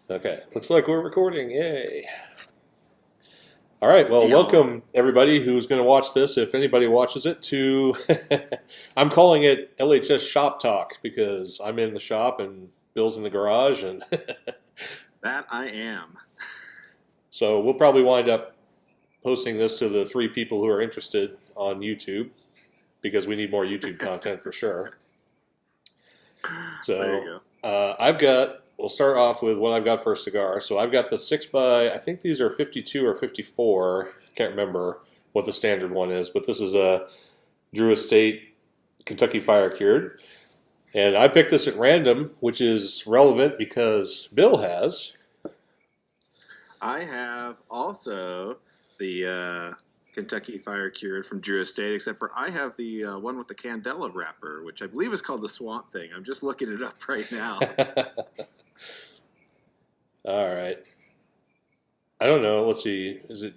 Okay, looks like we're recording. Yay. All right, well, Deal. welcome everybody who's going to watch this, if anybody watches it, to. I'm calling it LHS Shop Talk because I'm in the shop and Bill's in the garage. And That I am. so we'll probably wind up posting this to the 3 people who are interested on YouTube because we need more YouTube content for sure. There you So go. we'll start off with what I've got for a cigar. So I've got the 6x, I think these are 52 or 54. Can't remember what the standard one is, but this is a Drew Estate Kentucky Fire Cured. And I picked this at random, which is relevant because Bill has. I have also the Kentucky Fire Cured from Drew Estate, except for I have the one with the Candela wrapper, which I believe is called the Swamp Thing. I'm just looking it up right now. All right. I don't know. Let's see. Is it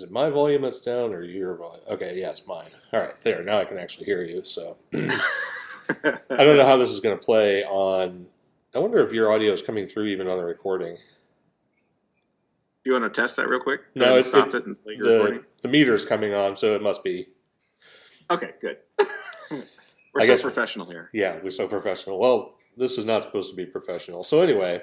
my volume that's down or your volume? Okay, yeah, it's mine. All right, there. Now I can actually hear you. So I don't know how this is going to play on. I wonder if your audio is coming through even on the recording. You want to test that real quick? No, it's stop it and play your recording. The meter's coming on, so it must be. Okay, good. We're so professional here. Yeah, we're so professional. Well, this is not supposed to be professional. So anyway,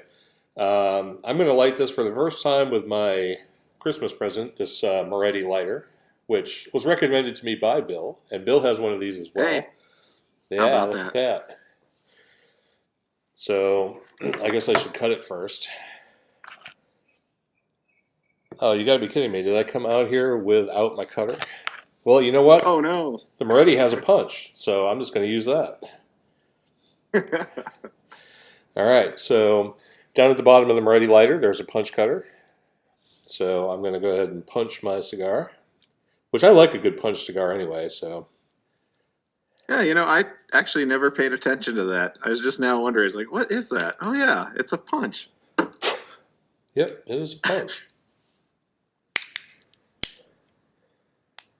I'm going to light this for the first time with my Christmas present, this Moretti lighter, which was recommended to me by Bill, and Bill has one of these as well. Hey, yeah, how about look at that. So I guess I should cut it first. Oh, you got to be kidding me. Did I come out here without my cutter? Well, you know what? Oh, no. The Moretti has a punch, so I'm just going to use that. All right, so down at the bottom of the Moretti lighter, there's a punch cutter. So I'm going to go ahead and punch my cigar, which I like a good punch cigar anyway. So Yeah, I actually never paid attention to that. I was just now wondering, it's like, what is that? Oh, yeah, it's a punch. Yep, it is a punch.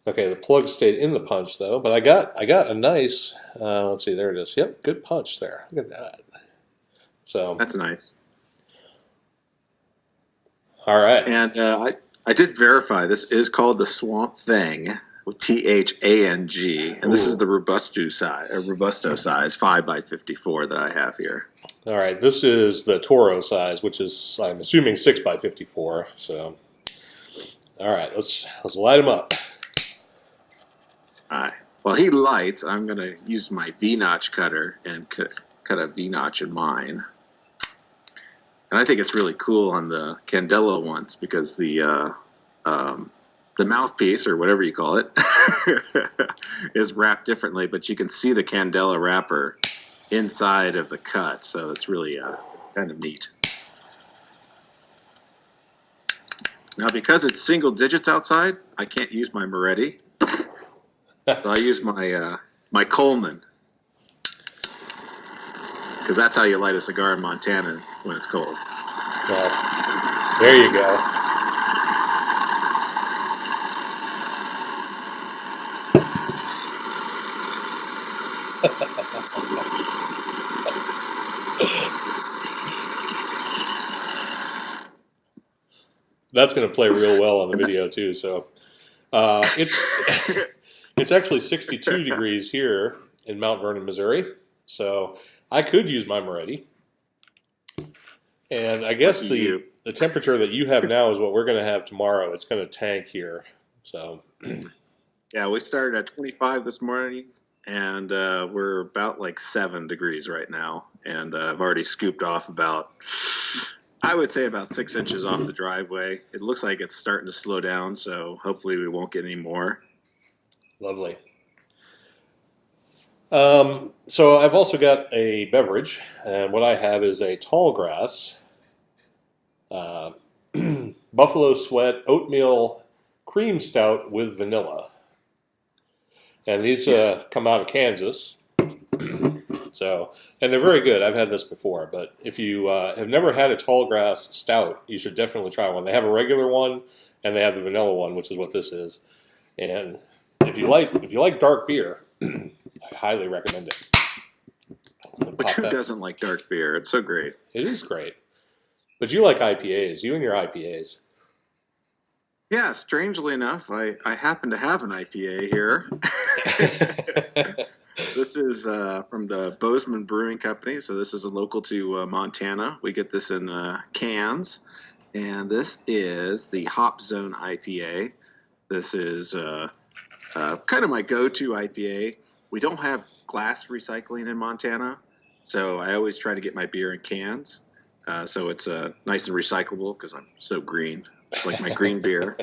Okay, the plug stayed in the punch though, but I got a nice. Let's see, there it is. Yep, good punch there. Look at that. So That's nice. All right, And I did verify this is called the Swamp Thing with THANG, and this is the Robusto size 5x54 that I have here. all right. This is the Toro size, which is I'm assuming 6x54. So all right, let's light them up. All right. While he lights, I'm going to use my V-notch cutter and cut a V-notch in mine. And I think it's really cool on the Candela ones because the mouthpiece, or whatever you call it, is wrapped differently, but you can see the Candela wrapper inside of the cut, so it's really kind of neat. Now, because it's single digits outside, I can't use my Moretti. So I use my Coleman, because that's how you light a cigar in Montana when it's cold. Well, there you go. That's going to play real well on the video too. So it's actually 62 degrees here in Mount Vernon, Missouri. So I could use my Moretti. And I guess the temperature that you have now is what we're going to have tomorrow. It's going to tank here. So yeah, we started at 25 this morning, and we're about like 7 degrees right now. And I've already scooped off I would say about 6 inches off the driveway. It looks like it's starting to slow down, so hopefully we won't get any more. Lovely. So I've also got a beverage, and what I have is a tall grass Buffalo Sweat oatmeal cream stout with vanilla. And these come out of Kansas. So, and they're very good. I've had this before, but if you have never had a tall grass stout, you should definitely try one. They have a regular one, and they have the vanilla one, which is what this is. And if you like dark beer, I highly recommend it. But who doesn't like dark beer? It's so great. It is great. But you like IPAs. You and your IPAs. Yeah, strangely enough, I happen to have an IPA here. This is from the Bozeman Brewing Company, so this is a local to Montana. We get this in cans, and this is the Hop Zone IPA. This is kind of my go-to IPA. We don't have glass recycling in Montana, so I always try to get my beer in cans. So it's nice and recyclable because I'm so green. It's like my green beer.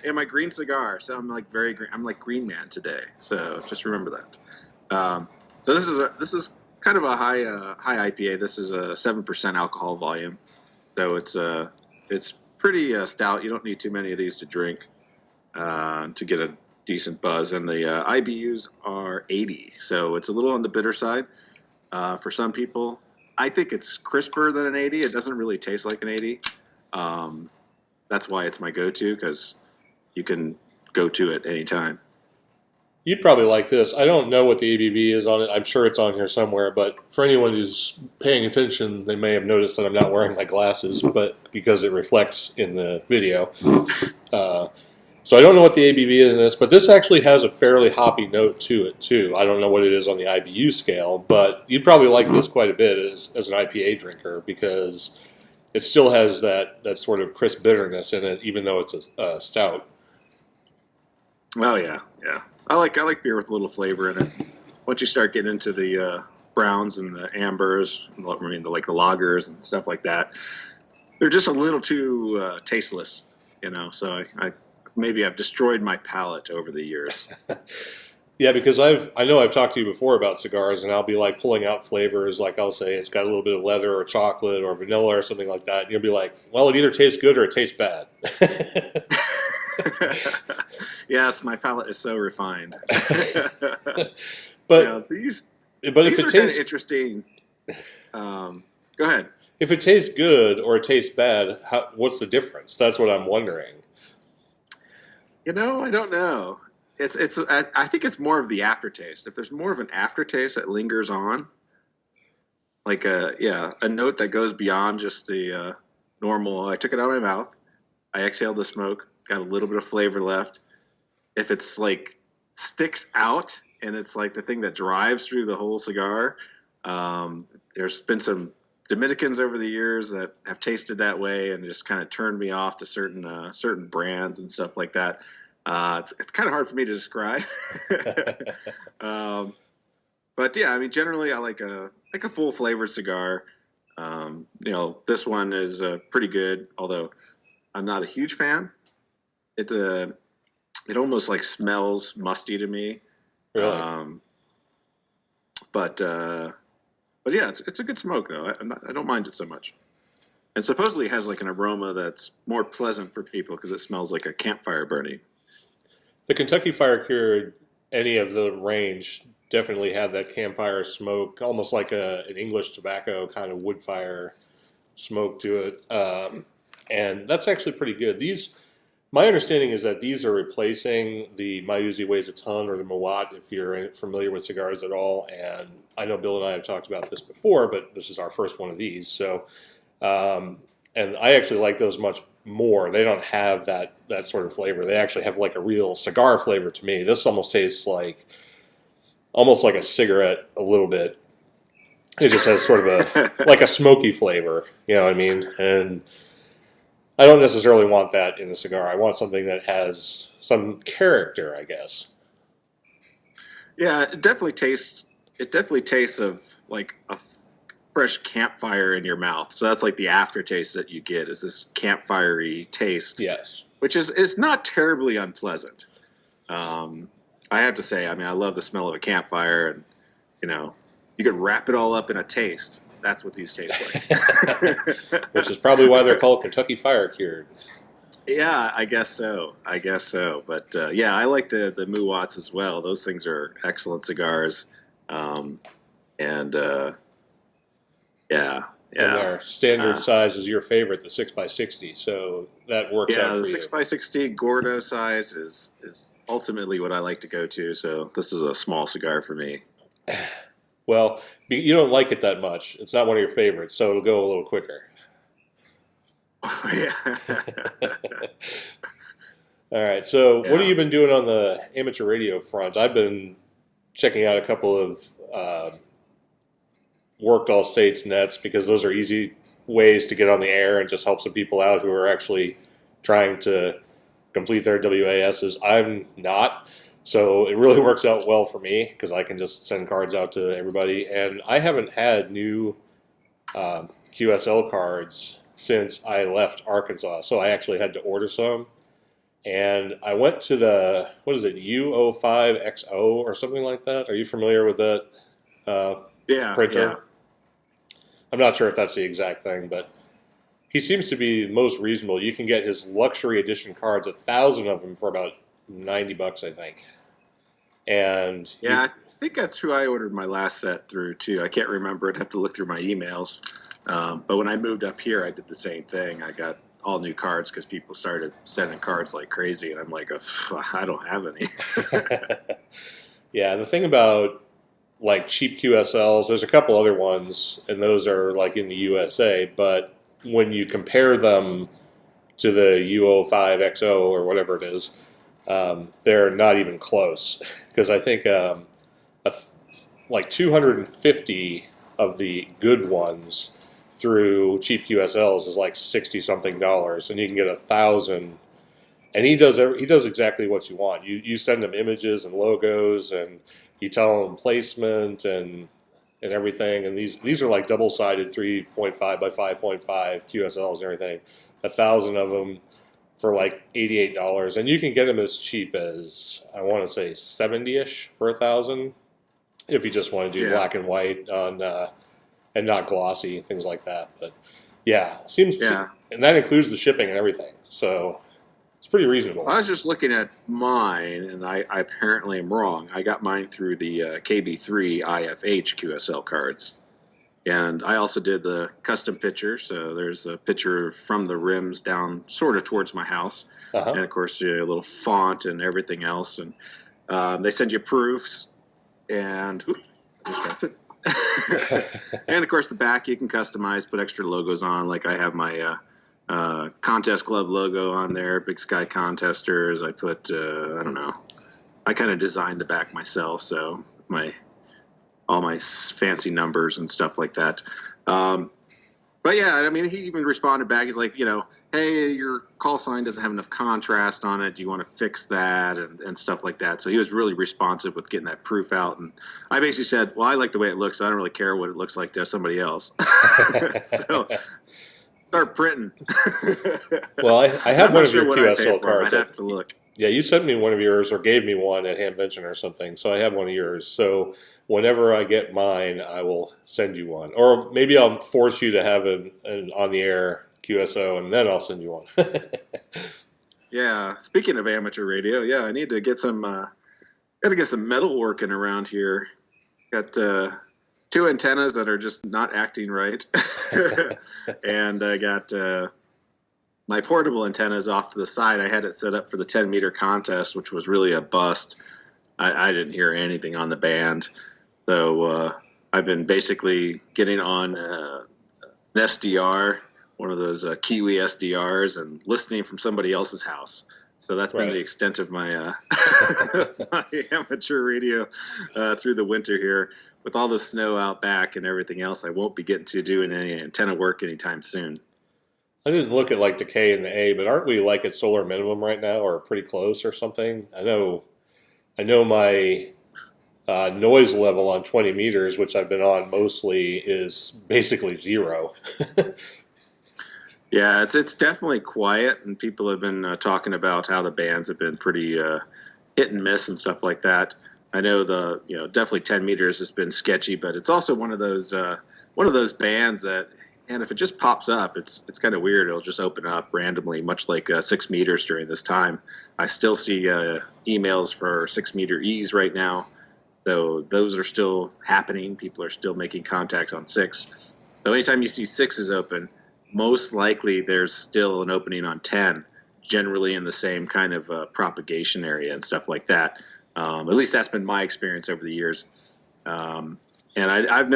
And my green cigar. So I'm like very green. I'm like Green Man today. So just remember that. So this is kind of a high IPA. This is a 7% alcohol volume. So it's pretty stout. You don't need too many of these to drink to get a decent buzz. And the IBUs are 80. So it's a little on the bitter side for some people. I think it's crisper than an 80. It doesn't really taste like an 80. That's why it's my go-to, because you can go to it anytime. You'd probably like this. I don't know what the ABV is on it. I'm sure it's on here somewhere, but for anyone who's paying attention, they may have noticed that I'm not wearing my glasses, but because it reflects in the video. So I don't know what the ABV is in this, but this actually has a fairly hoppy note to it, too. I don't know what it is on the IBU scale, but you'd probably like this quite a bit as an IPA drinker, because it still has that sort of crisp bitterness in it, even though it's a stout. Oh, yeah. I like beer with a little flavor in it. Once you start getting into the browns and the ambers, the lagers and stuff like that, they're just a little too tasteless, so I've destroyed my palate over the years. Yeah, because I know I've talked to you before about cigars, and I'll be like pulling out flavors, like I'll say it's got a little bit of leather or chocolate or vanilla or something like that, and you'll be like, well, it either tastes good or it tastes bad. Yes, my palate is so refined. But these if are it kind of tastes interesting. Go ahead. If it tastes good or it tastes bad, what's the difference? That's what I'm wondering. I don't know. I think it's more of the aftertaste. If there's more of an aftertaste that lingers on, like a note that goes beyond just the normal. I took it out of my mouth, I exhaled the smoke, got a little bit of flavor left. If it's like sticks out and it's like the thing that drives through the whole cigar, there's been some Dominicans over the years that have tasted that way and just kind of turned me off to certain brands and stuff like that. It's kind of hard for me to describe. But yeah, I mean, generally I like a full flavored cigar. This one is pretty good, although I'm not a huge fan. It almost like smells musty to me. Really? But yeah, it's a good smoke though. I don't mind it so much. And supposedly it has like an aroma that's more pleasant for people because it smells like a campfire burning. The Kentucky Fire Cured, any of the range, definitely had that campfire smoke, almost like an English tobacco kind of wood fire smoke to it. And that's actually pretty good. My understanding is that these are replacing the My Uzi Weighs a Ton or the Mawat, if you're familiar with cigars at all. And I know Bill and I have talked about this before, but this is our first one of these. So, and I actually like those much more. They don't have that sort of flavor. They actually have like a real cigar flavor to me. This almost tastes like a cigarette a little bit. It just has sort of like a smoky flavor, you know what I mean? And I don't necessarily want that in a cigar. I want something that has some character, I guess. Yeah, it definitely tastes of like a fresh campfire in your mouth. So that's like the aftertaste that you get is this campfire-y taste. Yes. Which is not terribly unpleasant. I have to say, I mean, I love the smell of a campfire, and you could wrap it all up in a taste. That's what these taste like. Which is probably why they're called Kentucky Fire Cured. Yeah, I guess so. But yeah, I like the Muwats as well. Those things are excellent cigars. Yeah. And our standard size is your favorite, the 6x60. So that works out. Yeah, the for 6x60 Gordo size is ultimately what I like to go to. So this is a small cigar for me. Well, you don't like it that much. It's not one of your favorites, so it'll go a little quicker. Yeah. All right. So, what have Yeah. you been doing on the amateur radio front? I've been checking out a couple of worked all states nets because those are easy ways to get on the air and just help some people out who are actually trying to complete their WASs. I'm not. So it really works out well for me because I can just send cards out to everybody. And I haven't had new QSL cards since I left Arkansas. So I actually had to order some. And I went to the, what is it, U05XO or something like that? Are you familiar with that printer? Yeah. I'm not sure if that's the exact thing, but he seems to be most reasonable. You can get his luxury edition cards, 1,000 of them for about $90, I think. And Yeah, I think that's who I ordered my last set through too. I can't remember. I'd have to look through my emails. But when I moved up here, I did the same thing. I got all new cards because people started sending cards like crazy, and I'm like, I don't have any. Yeah, the thing about like cheap QSLs, there's a couple other ones, and those are like in the USA, but when you compare them to the U05XO or whatever it is, they're not even close. Because I think like 250 of the good ones through cheap QSLs is like 60 something dollars, and you can get 1,000. And he does exactly what you want. You send him images and logos, and you tell him placement and everything. And these are like double-sided 3.5 by 5.5 QSLs and everything. 1,000 of them for like $88, and you can get them as cheap as, I want to say, 70-ish for 1,000 if you just want to do black and white on and not glossy, things like that. But yeah, and that includes the shipping and everything. So it's pretty reasonable. I was just looking at mine, and I apparently am wrong. I got mine through the KB3 IFH QSL cards. And I also did the custom picture. So there's a picture from the rims down sort of towards my house. Uh-huh. And, of course, a little font and everything else. And they send you proofs. And and, of course, the back you can customize, put extra logos on. Like I have my Contest Club logo on there, Big Sky Contesters. I put, I don't know. I kind of designed the back myself. So all my fancy numbers and stuff like that. But yeah, I mean, he even responded back. He's like, hey, your call sign doesn't have enough contrast on it. Do you want to fix that and stuff like that? So he was really responsive with getting that proof out. And I basically said, well, I like the way it looks. So I don't really care what it looks like to somebody else. So start printing. Well, I have one of your QSL cards. I'd have to look. Yeah, you sent me one of yours or gave me one at Hamvention or something. So I have one of yours. So whenever I get mine, I will send you one. Or maybe I'll force you to have an on-the-air QSO, and then I'll send you one. Yeah. Speaking of amateur radio, yeah, I need to get some metal working around here. Got 2 antennas that are just not acting right. And I got my portable antennas off to the side. I had it set up for the 10-meter contest, which was really a bust. I didn't hear anything on the band. So I've been basically getting on an SDR, one of those Kiwi SDRs, and listening from somebody else's house. So that's been the extent of my my amateur radio through the winter here. With all the snow out back and everything else, I won't be getting to doing any antenna work anytime soon. I didn't look at like the K and the A, but aren't we like at solar minimum right now, or pretty close or something? I know my noise level on 20 meters, which I've been on mostly, is basically 0. Yeah, it's definitely quiet, and people have been talking about how the bands have been pretty hit and miss and stuff like that. I know definitely 10 meters has been sketchy, but it's also one of those bands that, and if it just pops up, it's kind of weird. It'll just open up randomly, much like 6 meters during this time. I still see emails for 6 meter E's right now. So those are still happening. People are still making contacts on 6. So anytime you see 6s open, most likely there's still an opening on 10, generally in the same kind of propagation area and stuff like that. At least that's been my experience over the years. And I've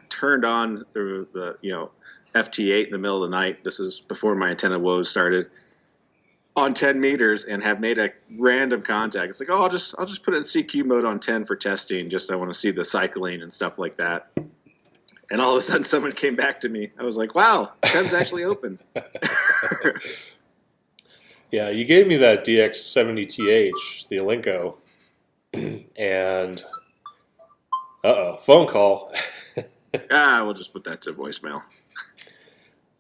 turned on the FT8 in the middle of the night. This is before my antenna woes started, on 10 meters, and have made a random contact. It's like, oh, I'll just put it in CQ mode on 10 for testing. Just I want to see the cycling and stuff like that. And all of a sudden, someone came back to me. I was like, wow, 10's actually open. Yeah, you gave me that DX70TH, the Alinco, and phone call. We'll just put that to voicemail.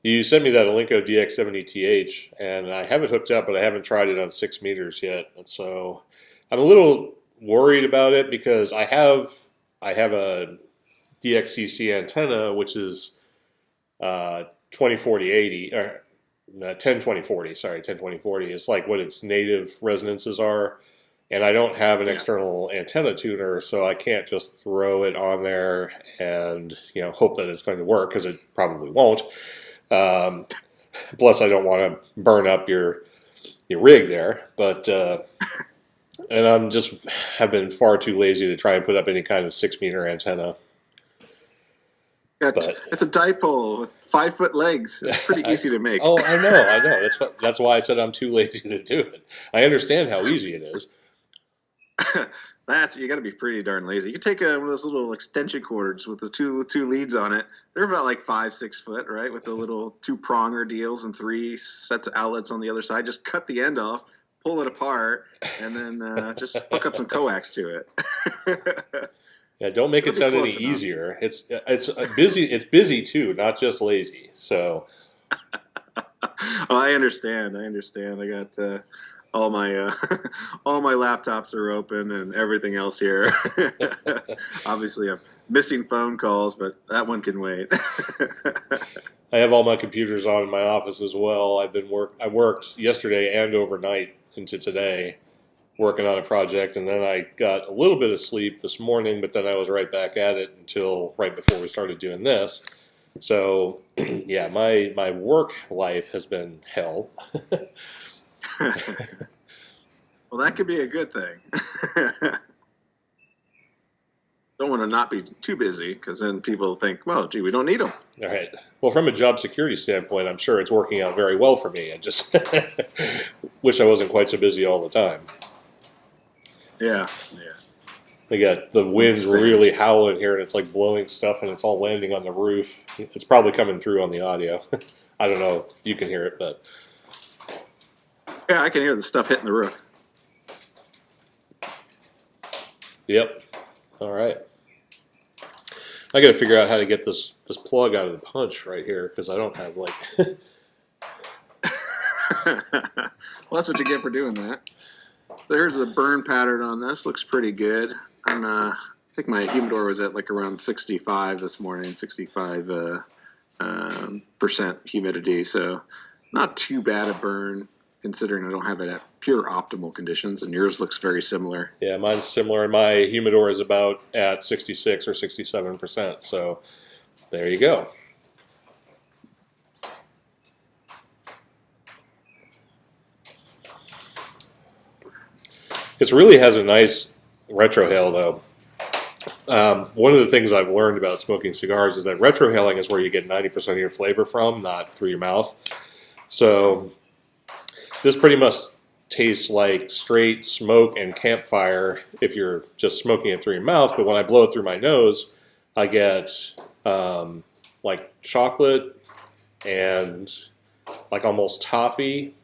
You sent me that Alinco DX70TH, and I have it hooked up, but I haven't tried it on 6 meters yet. And so I'm a little worried about it because I have a DXCC antenna, which is 2040-80, or 1020-40, sorry, 1020-40. It's like what its native resonances are. And I don't have an external antenna tuner, so I can't just throw it on there and hope that it's going to work, because it probably won't. Plus, I don't want to burn up your rig there. But and I'm just have been far too lazy to try and put up any kind of 6 meter antenna. It's a dipole with 5-foot legs. It's pretty easy to make. Oh, I know. That's why I said I'm too lazy to do it. I understand how easy it is. You got to be pretty darn lazy. You can take one of those little extension cords with the two leads on it. They're about like 5-6 foot, right? With the little 2-pronger deals and 3 sets of outlets on the other side. Just cut the end off, pull it apart, and then just hook up some coax to it. Yeah, don't make it sound any easier. It's busy. It's busy too, not just lazy. So. I understand. I got all my laptops are open and everything else here. Obviously, I'm missing phone calls, but that one can wait. I have all my computers on in my office as well. I worked yesterday and overnight into today, working on a project, and then I got a little bit of sleep this morning, but then I was right back at it until right before we started doing this. So, yeah, my work life has been hell. Well, that could be a good thing. Don't want to not be too busy, because then people think, well, gee, we don't need them. All right. Well, from a job security standpoint, I'm sure it's working out very well for me. I just wish I wasn't quite so busy all the time. Yeah. They got the wind really howling here, and it's like blowing stuff, and it's all landing on the roof. It's probably coming through on the audio. I don't know if you can hear it, but... Yeah, I can hear the stuff hitting the roof. Yep. All right. I got to figure out how to get this plug out of the punch right here, because I don't have, like... Well, that's what you get for doing that. There's the burn pattern on this. Looks pretty good. I think my humidor was at like around 65 this morning, 65 percent humidity. So not too bad a burn, considering I don't have it at pure optimal conditions. And yours looks very similar. Yeah, mine's similar. And my humidor is about at 66 or 67%. So there you go. It really has a nice retrohale, though. One of the things I've learned about smoking cigars is that retrohaling is where you get 90% of your flavor from, not through your mouth. So this pretty much tastes like straight smoke and campfire if you're just smoking it through your mouth. But when I blow it through my nose, I get like chocolate and like almost toffee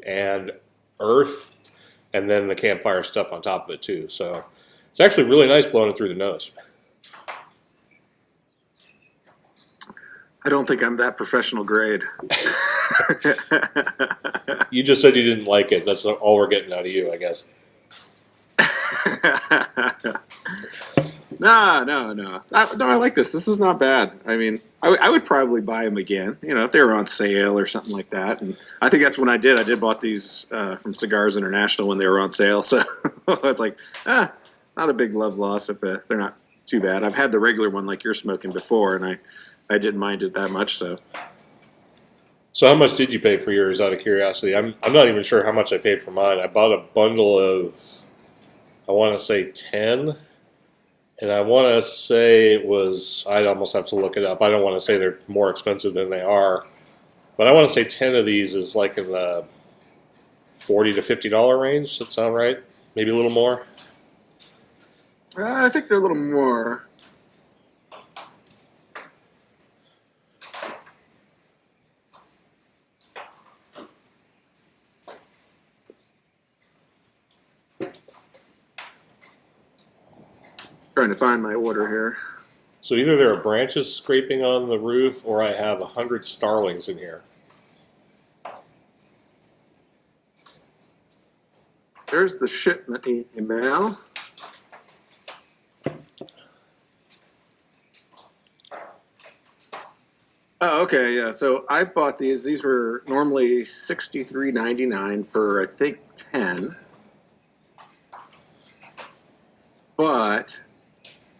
and earth, and then the campfire stuff on top of it too. So it's actually really nice blowing it through the nose. I don't think I'm that professional grade. You just said you didn't like it. That's all we're getting out of you, I guess. No. I like this. This is not bad. I mean, I would probably buy them again, if they were on sale or something like that. And I think that's when I did. I did bought these from Cigars International when they were on sale. So I was like, not a big love loss if they're not too bad. I've had the regular one like you're smoking before, and I didn't mind it that much. So how much did you pay for yours, out of curiosity? I'm not even sure how much I paid for mine. I bought a bundle of, I want to say 10, And I want to say it was, I'd almost have to look it up. I don't want to say they're more expensive than they are. But I want to say 10 of these is like in the $40 to $50 range. Does that sound right? Maybe a little more? I think they're a little more. Trying to find my order here. So either there are branches scraping on the roof or I have 100 starlings in here. There's the shipment email. Oh, okay, yeah. So I bought these. These were normally $63.99 for I think 10. But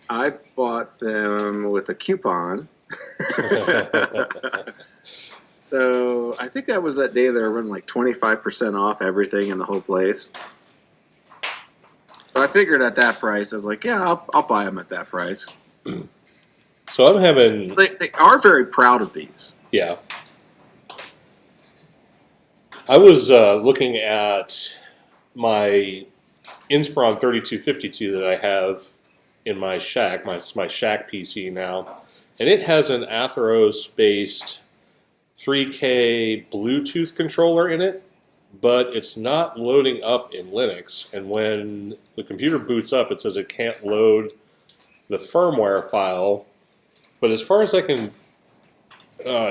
I bought them with a coupon. So I think that was that day they were running like 25% off everything in the whole place. So I figured at that price, I was like, yeah, I'll buy them at that price. So I'm having... So they are very proud of these. Yeah. I was looking at my Inspiron 3252 that I have in my shack. It's my shack PC now. And it has an Atheros-based 3K Bluetooth controller in it, but it's not loading up in Linux. And when the computer boots up, it says it can't load the firmware file. But as far as I can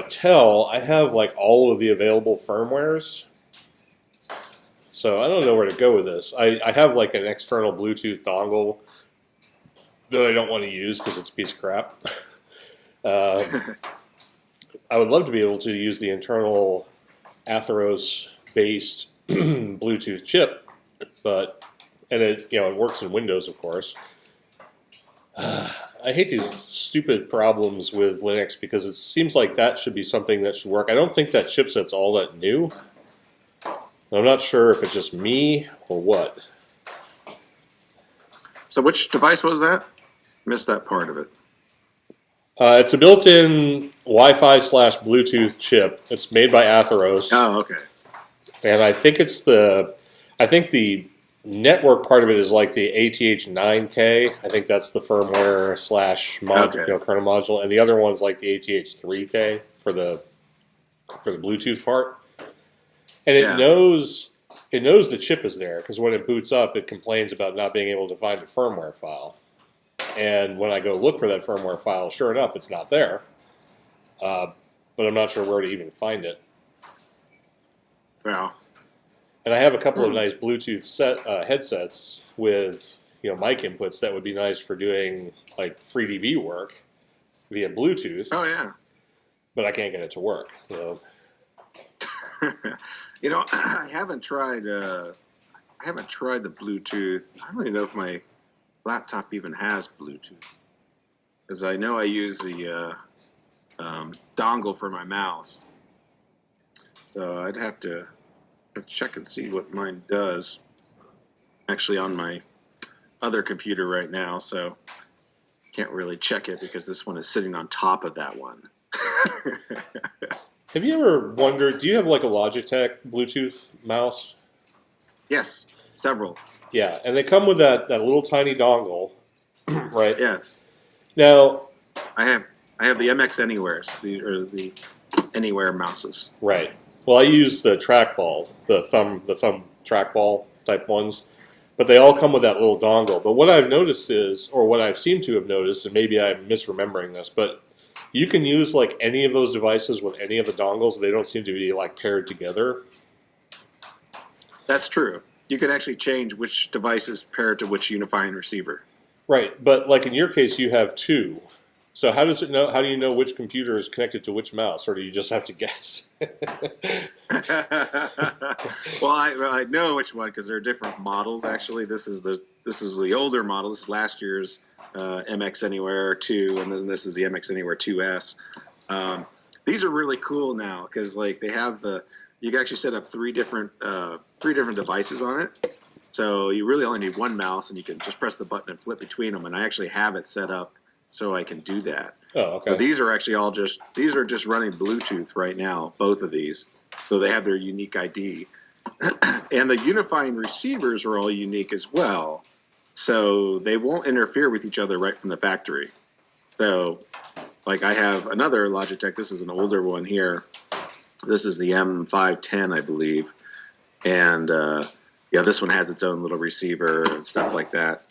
tell, I have like all of the available firmwares. So I don't know where to go with this. I have like an external Bluetooth dongle that I don't want to use because it's a piece of crap. I would love to be able to use the internal Atheros-based Bluetooth chip, and it works in Windows, of course. I hate these stupid problems with Linux because it seems like that should be something that should work. I don't think that chipset's all that new. I'm not sure if it's just me or what. So which device was that? Missed that part of it. It's a built-in Wi-Fi/Bluetooth chip. It's made by Atheros. Oh, okay. And I think the network part of it is like the ATH9K. I think that's the firmware / kernel module, and the other one's like the ATH3K for the Bluetooth part. And it knows the chip is there because when it boots up, it complains about not being able to find a firmware file. And when I go look for that firmware file, sure enough, it's not there. But I'm not sure where to even find it. Yeah. And I have a couple of nice Bluetooth headsets with mic inputs that would be nice for doing like 3DV work via Bluetooth. Oh yeah. But I can't get it to work. So. I haven't tried the Bluetooth. I don't even know if my laptop even has Bluetooth, because I know I use the dongle for my mouse. So I'd have to check and see what mine does. I'm actually on my other computer right now, so can't really check it because this one is sitting on top of that one. Have you ever wondered, do you have like a Logitech Bluetooth mouse? Yes, several. Yeah, and they come with that little tiny dongle, right? Yes. Now, I have the MX Anywheres, the Anywhere mouses. Right. Well, I use the trackball, the thumb trackball type ones, but they all come with that little dongle. But what I've noticed is, or what I've seemed to have noticed, and maybe I'm misremembering this, but you can use like any of those devices with any of the dongles. They don't seem to be like paired together. That's true. You can actually change which device is paired to which unifying receiver. Right, but like in your case, you have two. So how does it know? How do you know which computer is connected to which mouse, or do you just have to guess? Well, I know which one because they're different models. Actually, this is the older model. This is last year's MX Anywhere 2, and then this is the MX Anywhere 2S. These are really cool now because like they have you can actually set up three different devices on it. So you really only need one mouse, and you can just press the button and flip between them. And I actually have it set up so I can do that. Oh, okay. So these are actually these are just running Bluetooth right now, both of these. So they have their unique ID. And the unifying receivers are all unique as well. So they won't interfere with each other right from the factory. So, like I have another Logitech. This is an older one here. This is the M510, I believe. And yeah, this one has its own little receiver and stuff like that.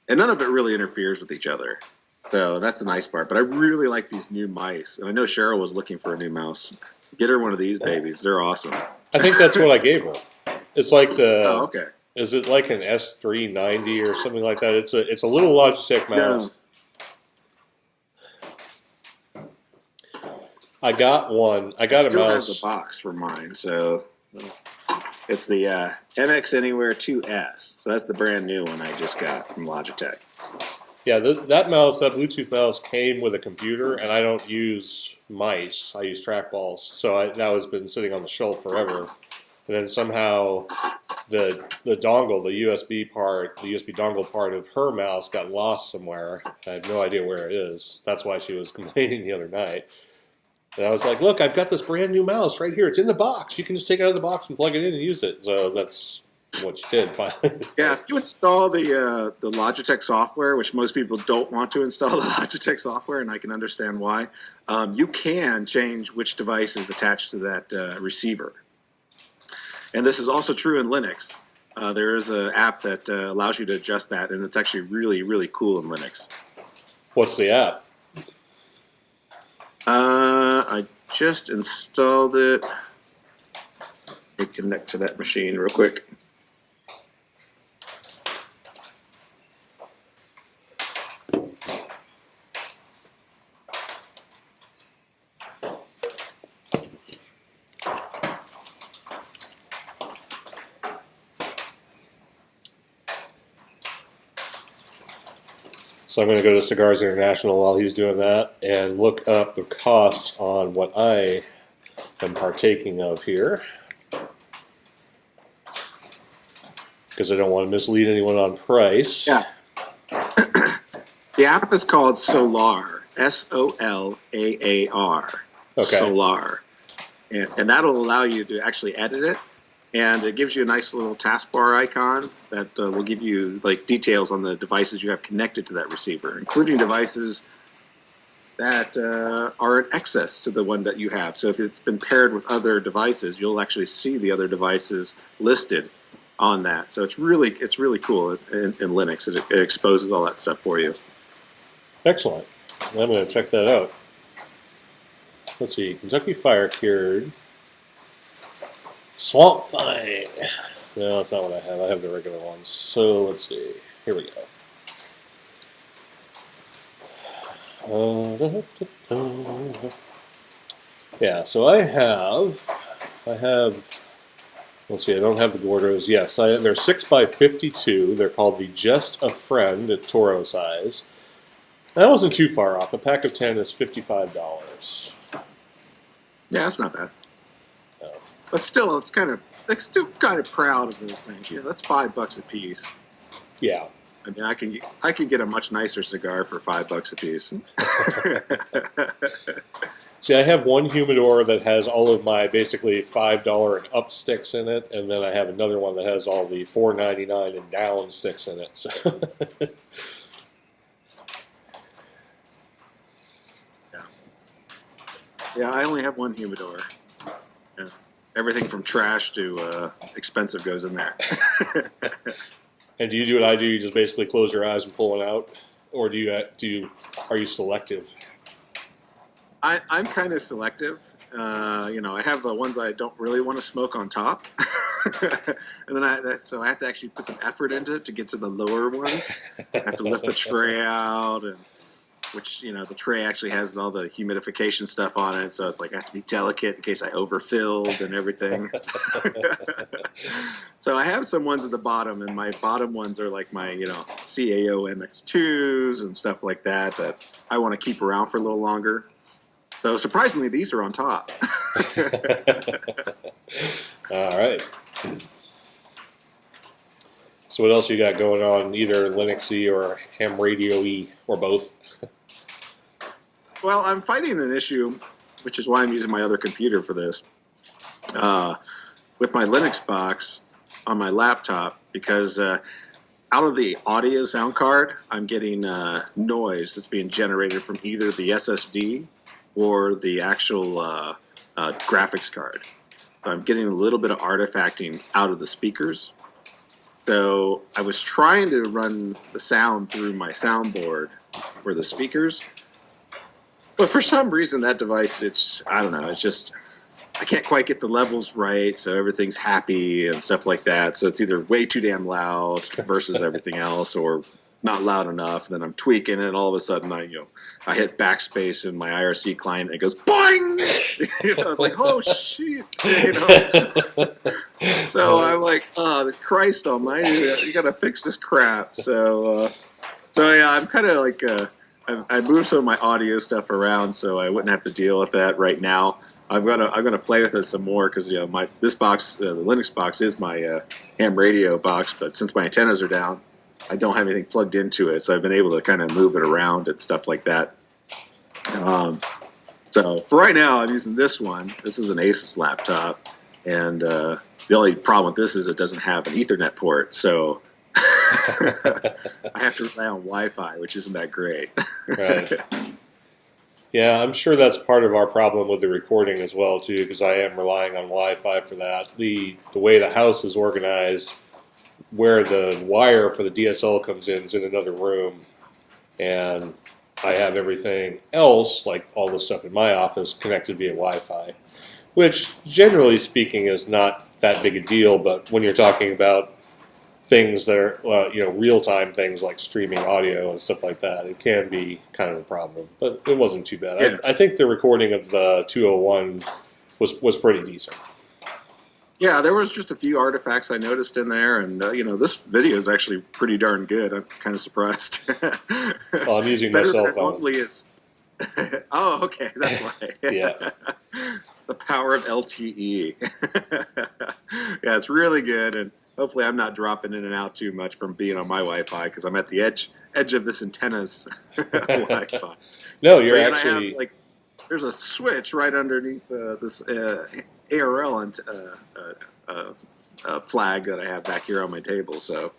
And none of it really interferes with each other. So that's the nice part. But I really like these new mice. And I know Cheryl was looking for a new mouse. Get her one of these babies. They're awesome. I think that's what I gave her. It's like the. Oh, okay. Is it like an S390 or something like that? It's a little Logitech mouse. No. I got one. I got a still mouse. have the box for mine, so it's the MX Anywhere 2S. So that's the brand new one I just got from Logitech. Yeah, that mouse, that Bluetooth mouse, came with a computer, and I don't use mice. I use trackballs, so that has been sitting on the shelf forever. And then somehow the dongle, the USB dongle part of her mouse got lost somewhere. I have no idea where it is. That's why she was complaining the other night. And I was like, look, I've got this brand new mouse right here. It's in the box. You can just take it out of the box and plug it in and use it. So that's what you did finally. Yeah, if you install the Logitech software, which most people don't want to install the Logitech software, and I can understand why, you can change which device is attached to that receiver. And this is also true in Linux. There is an app that allows you to adjust that, and it's actually really, really cool in Linux. What's the app? I just installed it. Let me connect to that machine real quick. So I'm going to go to Cigars International while he's doing that and look up the costs on what I am partaking of here, because I don't want to mislead anyone on price. Yeah. The app is called Solar, Solaar. Okay. Solar. And that'll allow you to actually edit it. And it gives you a nice little taskbar icon that will give you like details on the devices you have connected to that receiver, including devices that are in excess to the one that you have. So if it's been paired with other devices, you'll actually see the other devices listed on that. So it's really cool in Linux. It exposes all that stuff for you. Excellent. I'm going to check that out. Let's see. Kentucky Fire Cured. Swamp Fine. No, that's not what I have. I have the regular ones. So let's see. Here we go. Yeah, so I have. Let's see. I don't have the Gordos. Yes, they're 6x52. They're called the Just a Friend at Toro size. That wasn't too far off. A pack of 10 is $55. Yeah, that's not bad. No. But still, it's still kind of proud of those things. You know, that's $5 a piece. Yeah. I mean, I could get a much nicer cigar for $5 a piece. See, I have one humidor that has all of my basically $5 and up sticks in it, and then I have another one that has all the $4.99 and down sticks in it. So Yeah, I only have one humidor. Yeah. Everything from trash to expensive goes in there. And do you do what I do? You just basically close your eyes and pull it out, or are you selective? I'm kind of selective. You know, I have the ones I don't really want to smoke on top, and then so I have to actually put some effort into it to get to the lower ones. I have to lift the tray out, and which, you know, the tray actually has all the humidification stuff on it, so it's like I have to be delicate in case I overfilled and everything. So I have some ones at the bottom, and my bottom ones are like my, you know, CAO MX2s and stuff like that I want to keep around for a little longer. So surprisingly, these are on top. All right. So what else you got going on, either Linuxy or ham radio-y or both? Well, I'm fighting an issue, which is why I'm using my other computer for this, with my Linux box on my laptop, because out of the audio sound card, I'm getting noise that's being generated from either the SSD or the actual graphics card. So I'm getting a little bit of artifacting out of the speakers. So I was trying to run the sound through my soundboard for the speakers, but for some reason that device, I don't know, it's just, I can't quite get the levels right, so everything's happy and stuff like that. So it's either way too damn loud versus everything else, or not loud enough. And then I'm tweaking it, and all of a sudden I hit backspace in my IRC client, and it goes boing. It's like, oh shit, So I'm like, oh, Christ Almighty, you got to fix this crap. So yeah, I'm kind of like, I moved some of my audio stuff around so I wouldn't have to deal with that right now. I'm gonna play with it some more, because this box, the Linux box, is my ham radio box. But since my antennas are down, I don't have anything plugged into it, so I've been able to kind of move it around and stuff like that. So for right now, I'm using this one. This is an Asus laptop, and the only problem with this is it doesn't have an Ethernet port, so I have to rely on Wi-Fi, which isn't that great. Right. Yeah, I'm sure that's part of our problem with the recording as well, too, because I am relying on Wi-Fi for that. The way the house is organized, where the wire for the DSL comes in is in another room, and I have everything else, like all the stuff in my office, connected via Wi-Fi, which, generally speaking, is not that big a deal, but when you're talking about things that are, real-time things like streaming audio and stuff like that, it can be kind of a problem. But it wasn't too bad. Yeah. I think the recording of the 201 was pretty decent. Yeah, there was just a few artifacts I noticed in there, and this video is actually pretty darn good. I'm kind of surprised. Well, I'm using my better cell than it phone. normally is. Oh, okay, that's why. Yeah. The power of LTE. Yeah, it's really good, and hopefully I'm not dropping in and out too much from being on my Wi-Fi, because I'm at the edge of this antenna's Wi-Fi. No, you're And actually... I have, there's a switch right underneath this ARL flag that I have back here on my table. So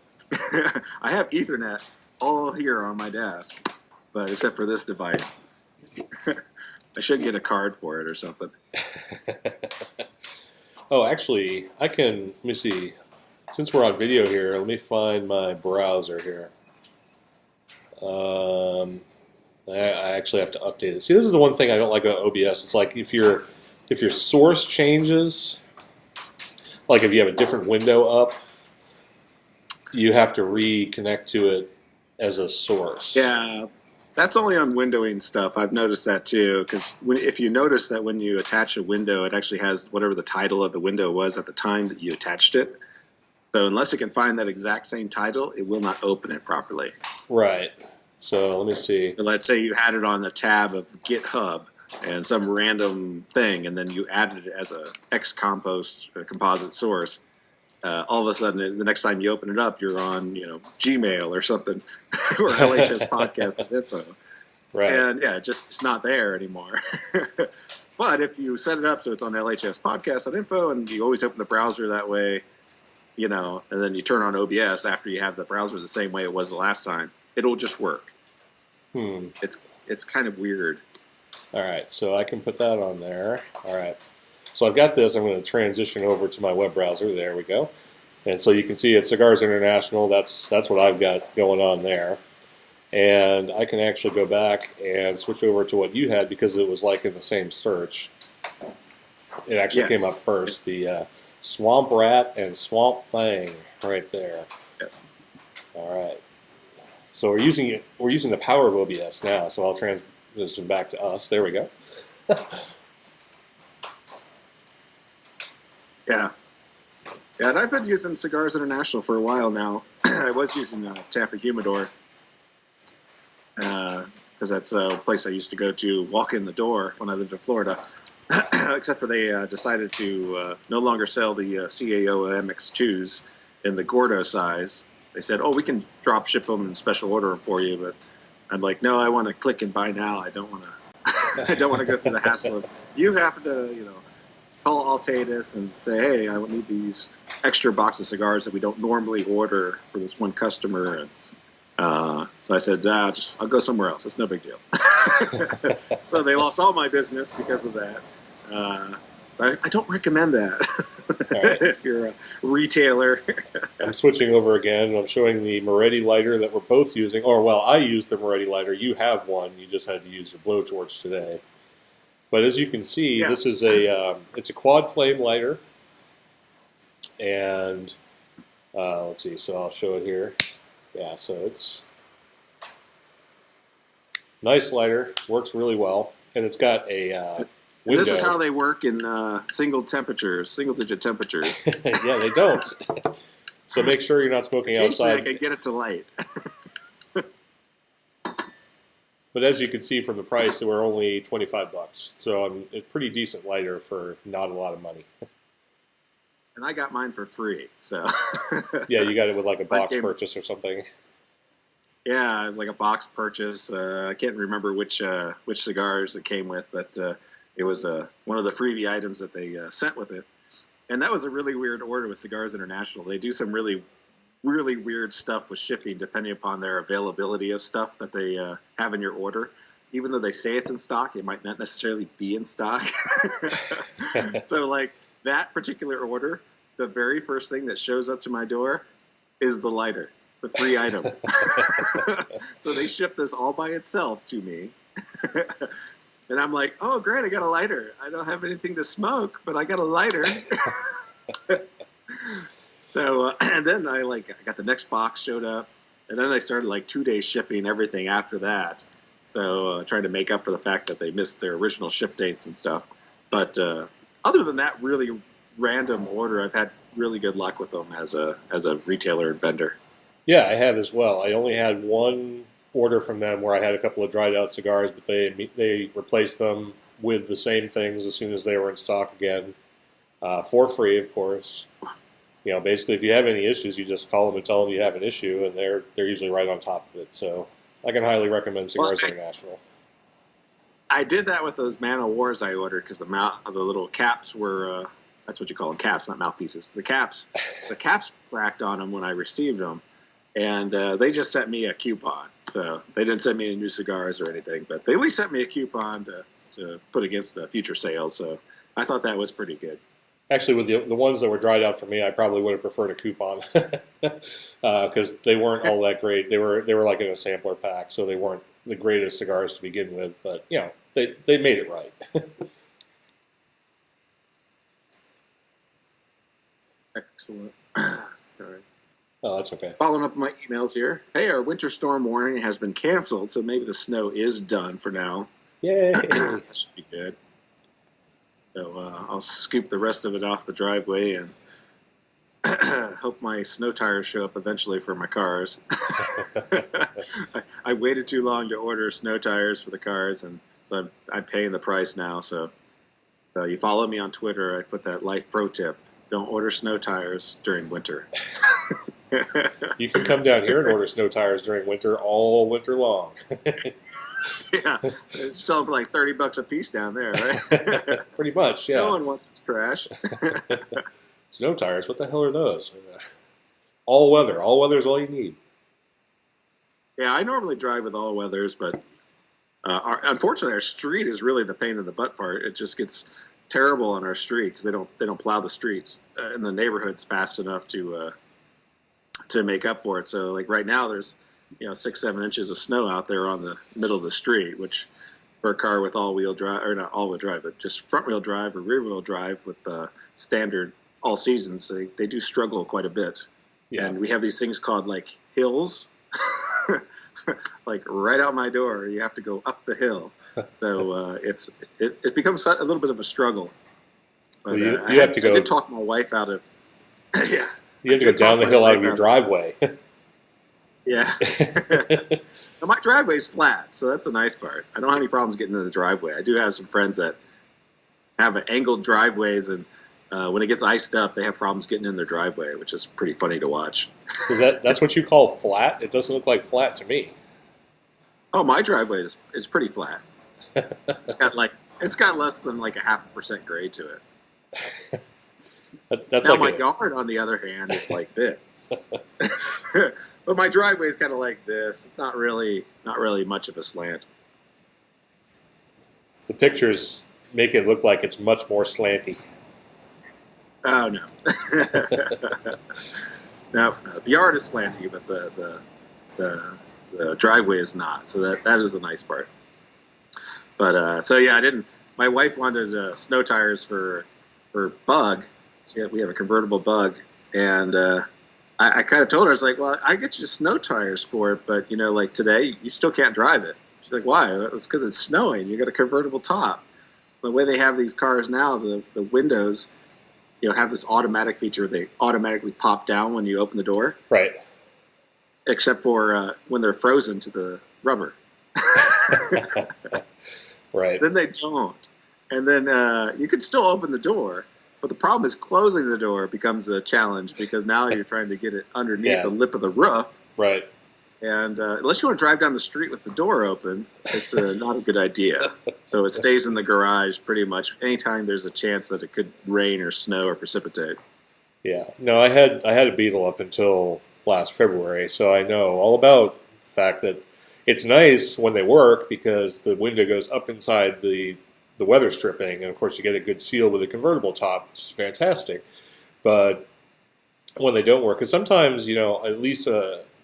I have Ethernet all here on my desk, but except for this device. I should get a card for it or something. Oh, actually, let me see. Since we're on video here, let me find my browser here. I actually have to update it. See, this is the one thing I don't like about OBS. It's like if your source changes, like if you have a different window up, you have to reconnect to it as a source. Yeah, that's only on windowing stuff. I've noticed that too, because if you notice that when you attach a window, it actually has whatever the title of the window was at the time that you attached it. So unless it can find that exact same title, it will not open it properly. Right. So let me see. But let's say you had it on a tab of GitHub and some random thing, and then you added it as a composite source. All of a sudden, the next time you open it up, you're on Gmail or something, or LHS podcast info. Right. And yeah, it's not there anymore. But if you set it up so it's on LHS podcast info, and you always open the browser that way, and then you turn on OBS after you have the browser the same way it was the last time, it'll just work. It's kind of weird. All right, so I can put that on there. All right. So I've got this. I'm going to transition over to my web browser. There we go. And so you can see at Cigars International, that's what I've got going on there. And I can actually go back and switch over to what you had, because it was like in the same search. It actually came up first. The Swamp Rat and Swamp Thing right there. Yes. All right. So we're using the power of OBS now. So I'll transition back to us. There we go. Yeah. Yeah, and I've been using Cigars International for a while now. I was using Tampa Humidor, because that's a place I used to go to walk in the door when I lived in Florida. Except for they decided to no longer sell the CAO MX2s in the Gordo size. they said, "Oh, we can drop ship them and special order them for you." But I'm like, "No, I want to click and buy now. I don't want to. I don't want to go through the hassle of you have to, call Atheros and say, hey, I need these extra box of cigars that we don't normally order for this one customer." And so I said, I'll go somewhere else. It's no big deal. So they lost all my business because of that. So I don't recommend that Right. if you're a retailer. I'm switching over again. I'm showing the Moretti lighter that we're both using. Or, well, I used the Moretti lighter. You have one. You just had to use your blowtorch today. But as you can see, Yeah. this is it's a quad flame lighter. And let's see. So I'll show it here. Yeah, so it's nice lighter. Works really well. And it's got a window. This is how they work in single-digit temperatures. Yeah, they don't. So make sure you're not smoking Occasionally outside. I can get it to light. But as you can see from the price, they were only $25. So it's a pretty decent lighter for not a lot of money. And I got mine for free. So Yeah, you got it with like a box came- purchase or something. yeah, it was like a box purchase. I can't remember which cigars it came with, but it was one of the freebie items that they sent with it. And that was a really weird order with Cigars International. They do some really, really weird stuff with shipping depending upon their availability of stuff that they have in your order. Even though they say it's in stock, it might not necessarily be in stock. So like that particular order, the very first thing that shows up to my door is the lighter, the free item. So they shipped this all by itself to me. And I'm like, oh, great, I got a lighter. I don't have anything to smoke, but I got a lighter. So, and then I got the next box showed up. And then they started 2-day shipping everything after that. So trying to make up for the fact that they missed their original ship dates and stuff. But other than that really random order, I've had really good luck with them as a retailer and vendor. Yeah, I have as well. I only had one order from them where I had a couple of dried out cigars, but they replaced them with the same things as soon as they were in stock again, for free, of course. Basically, if you have any issues, you just call them and tell them you have an issue, and they're usually right on top of it. So I can highly recommend Cigars International. I did that with those Man of Wars I ordered because the little caps were that's what you call them, caps, not mouthpieces. The caps cracked on them when I received them. And they just sent me a coupon. So they didn't send me any new cigars or anything, but they at least sent me a coupon to put against future sales. So I thought that was pretty good. Actually, with the ones that were dried out for me, I probably would have preferred a coupon because they weren't all that great. They were like in a sampler pack, so they weren't the greatest cigars to begin with. But they made it right. Excellent. Sorry. Oh, that's okay. Following up my emails here. Hey, our winter storm warning has been canceled, so maybe the snow is done for now. Yay! That should be good. So I'll scoop the rest of it off the driveway and hope my snow tires show up eventually for my cars. I waited too long to order snow tires for the cars, and so I'm paying the price now. So you follow me on Twitter, I put that life pro tip. Don't order snow tires during winter. You can come down here and order snow tires during winter all winter long. Yeah, it's selling for like $30 a piece down there, right? Pretty much, yeah. No one wants its trash. Snow tires, what the hell are those? All weather. All weather is all you need. Yeah, I normally drive with all weathers, but unfortunately, our street is really the pain in the butt part. It just gets terrible on our street because they don't plow the streets in the neighborhoods fast enough to make up for it. So like right now, there's 6-7 inches of snow out there on the middle of the street, which for a car with all-wheel drive, or not all-wheel drive, but just front-wheel drive or rear-wheel drive with standard all seasons, they do struggle quite a bit. Yeah. And we have these things called like hills, like right out my door. You have to go up the hill, so it becomes a little bit of a struggle. But well, I did talk my wife out of yeah. You have to go down the hill out of your driveway. Yeah. Now, my driveway's flat, so that's the nice part. I don't have any problems getting in the driveway. I do have some friends that have angled driveways, and when it gets iced up, they have problems getting in their driveway, which is pretty funny to watch. That's what you call flat? It doesn't look like flat to me. Oh, my driveway is pretty flat. It's got less than like 0.5% grade to it. That's now like my yard, on the other hand, is like this. But my driveway is kind of like this. It's not really much of a slant. The pictures make it look like it's much more slanty. Oh no. No, the yard is slanty, but the driveway is not. So that is a nice part. But so yeah, my wife wanted snow tires for Bug. We have a convertible Bug, and I kind of told her, I was like, well, I get you snow tires for it, but like today you still can't drive it. She's like, why? It's because it's snowing. You got a convertible top. The way they have these cars now, the windows, have this automatic feature. They automatically pop down when you open the door. Right. Except for when they're frozen to the rubber. Right. Then they don't. And then you can still open the door, but the problem is closing the door becomes a challenge because now you're trying to get it underneath the lip of the roof. Right. And unless you want to drive down the street with the door open, it's not a good idea. So it stays in the garage pretty much anytime there's a chance that it could rain or snow or precipitate. Yeah. No, I had a Beetle up until last February, so I know all about the fact that it's nice when they work because the window goes up inside the weather stripping, and of course you get a good seal with a convertible top, which is fantastic. But when they don't work, because sometimes, at least